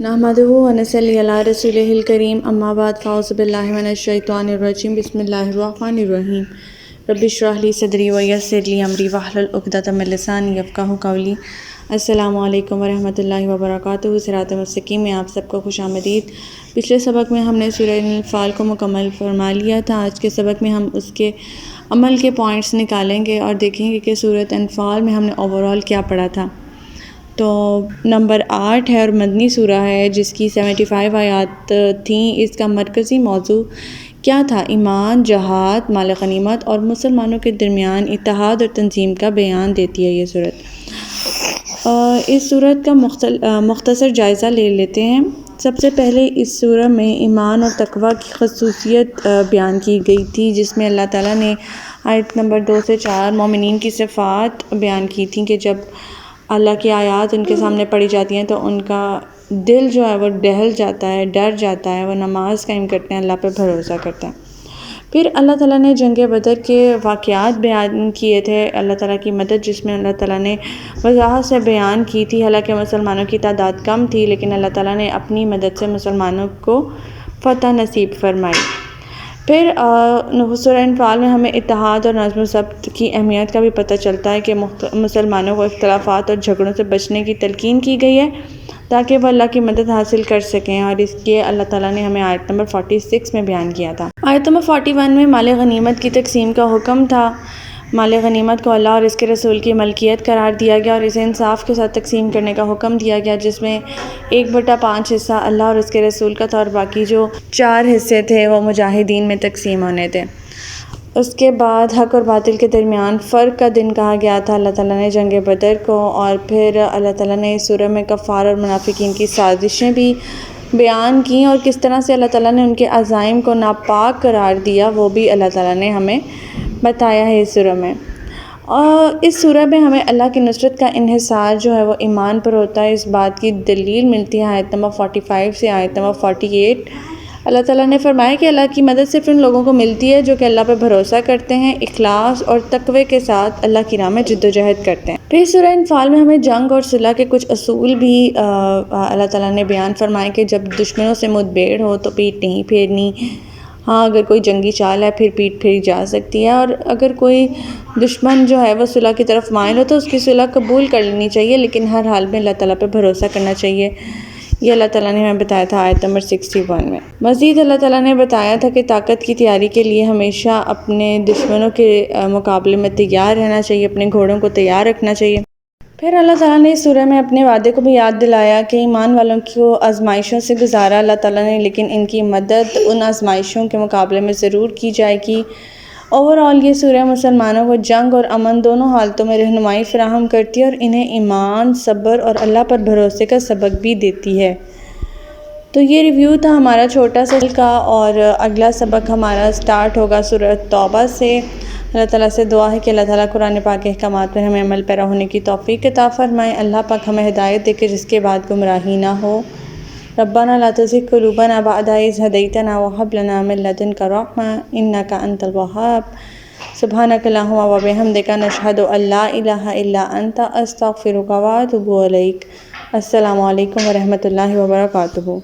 نحمدہ ونصلی علی رسولہ الکریم اما بعد فاعوذ باللہ من الشیطان الرجیم بسم اللہ الرحمن الرحیم رب اشرح لی صدری ویسر لی امری واحلل عقدۃ من لسانی یفقہوا قولی۔ السلام علیکم ورحمۃ اللہ وبرکاتہ۔ صراط مستقیم میں آپ سب کو خوش آمدید۔ پچھلے سبق میں ہم نے سورہ انفال کو مکمل فرما لیا تھا۔ آج کے سبق میں ہم اس کے عمل کے پوائنٹس نکالیں گے اور دیکھیں گے کہ سورۃ انفال میں ہم نے اوورال کیا پڑھا تھا۔ تو نمبر 8 ہے اور مدنی سورہ ہے جس کی 75 آیات تھیں۔ اس کا مرکزی موضوع کیا تھا؟ ایمان، جہاد، مال غنیمت اور مسلمانوں کے درمیان اتحاد اور تنظیم کا بیان دیتی ہے یہ سورت۔ اس سورت کا مختصر جائزہ لے لیتے ہیں۔ سب سے پہلے اس سورہ میں ایمان اور تقوی کی خصوصیت بیان کی گئی تھی، جس میں اللہ تعالیٰ نے آیت نمبر 2 سے 4 مومنین کی صفات بیان کی تھیں کہ جب اللہ کی آیات ان کے سامنے پڑھی جاتی ہیں تو ان کا دل جو ہے وہ دہل جاتا ہے، ڈر جاتا ہے، وہ نماز قائم کرتے ہیں، اللہ پہ بھروسہ کرتے ہیں۔ پھر اللہ تعالیٰ نے جنگ بدر کے واقعات بیان کیے تھے، اللہ تعالیٰ کی مدد جس میں اللہ تعالیٰ نے وضاحت سے بیان کی تھی۔ حالانکہ مسلمانوں کی تعداد کم تھی لیکن اللہ تعالیٰ نے اپنی مدد سے مسلمانوں کو فتح نصیب فرمائی۔ پھر سورہ انفال میں ہمیں اتحاد اور نظم و ضبط کی اہمیت کا بھی پتہ چلتا ہے کہ مسلمانوں کو اختلافات اور جھگڑوں سے بچنے کی تلقین کی گئی ہے تاکہ وہ اللہ کی مدد حاصل کر سکیں، اور اس کے اللہ تعالیٰ نے ہمیں آیت نمبر 46 میں بیان کیا تھا۔ آیت نمبر 41 میں مال غنیمت کی تقسیم کا حکم تھا۔ مال غنیمت کو اللہ اور اس کے رسول کی ملکیت قرار دیا گیا اور اسے انصاف کے ساتھ تقسیم کرنے کا حکم دیا گیا، جس میں 1/5 حصہ اللہ اور اس کے رسول کا تھا اور باقی جو 4 حصے تھے وہ مجاہدین میں تقسیم ہونے تھے۔ اس کے بعد حق اور باطل کے درمیان فرق کا دن کہا گیا تھا اللہ تعالیٰ نے جنگ بدر کو، اور پھر اللہ تعالیٰ نے اس سورہ میں کفار اور منافقین کی سازشیں بھی بیان کیں اور کس طرح سے اللہ تعالیٰ نے ان کے عزائم کو ناپاک قرار دیا وہ بھی اللہ تعالیٰ نے ہمیں بتایا ہے اس سورہ میں۔ اور اس سورہ میں ہمیں اللہ کی نصرت کا انحصار جو ہے وہ ایمان پر ہوتا ہے، اس بات کی دلیل ملتی ہے آیت نمبر 45 سے آیت نمبر 48۔ اللہ تعالیٰ نے فرمایا کہ اللہ کی مدد صرف ان لوگوں کو ملتی ہے جو کہ اللہ پہ بھروسہ کرتے ہیں، اخلاص اور تقوی کے ساتھ اللہ کی راہ میں جد و جہد کرتے ہیں۔ پھر سورہ انفال میں ہمیں جنگ اور صلح کے کچھ اصول بھی اللہ تعالیٰ نے بیان فرمائے کہ جب دشمنوں سے مدبیر ہو تو پیٹ نہیں پھیرنی۔ ہاں، اگر کوئی جنگی چال ہے پھر پیٹ پھیری جا سکتی ہے، اور اگر کوئی دشمن جو ہے وہ صلح کی طرف مائل ہو تو اس کی صلح قبول کر لینی چاہیے، لیکن ہر حال میں اللہ تعالیٰ پہ بھروسہ کرنا چاہیے۔ یہ اللہ تعالیٰ نے ہمیں بتایا تھا آیت نمبر 61 میں۔ مزید اللہ تعالیٰ نے بتایا تھا کہ طاقت کی تیاری کے لیے ہمیشہ اپنے دشمنوں کے مقابلے میں تیار رہنا چاہیے، اپنے گھوڑوں کو تیار رکھنا چاہیے۔ پھر اللہ تعالیٰ نے اس سورہ میں اپنے وعدے کو بھی یاد دلایا کہ ایمان والوں کو آزمائشوں سے گزارا اللہ تعالیٰ نے، لیکن ان کی مدد ان آزمائشوں کے مقابلے میں ضرور کی جائے گی۔ اوورآل یہ سورہ مسلمانوں کو جنگ اور امن دونوں حالتوں میں رہنمائی فراہم کرتی ہے اور انہیں ایمان، صبر اور اللہ پر بھروسے کا سبق بھی دیتی ہے۔ تو یہ ریویو تھا ہمارا چھوٹا سا کا، اور اگلا سبق ہمارا سٹارٹ ہوگا سورہ توبہ سے۔ اللہ تعالیٰ سے دعا ہے کہ اللہ تعالیٰ قرآن پاک کے احکامات پر ہمیں عمل پیرا ہونے کی توفیق عطا فرمائے۔ اللہ پاک ہمیں ہدایت دے کہ جس کے بعد گمراہی نہ ہو۔ ربنا لا تزغ قلوبنا بعد إذ هديتنا وهب لنا من لدنك رحمة إنك أنت الوهاب۔ سبحانك اللهم وبحمدك نشهد أن لا إله إلا أنت أستغفرك وأتوب إليك۔ السلام علیکم ورحمۃ اللہ وبرکاتہ۔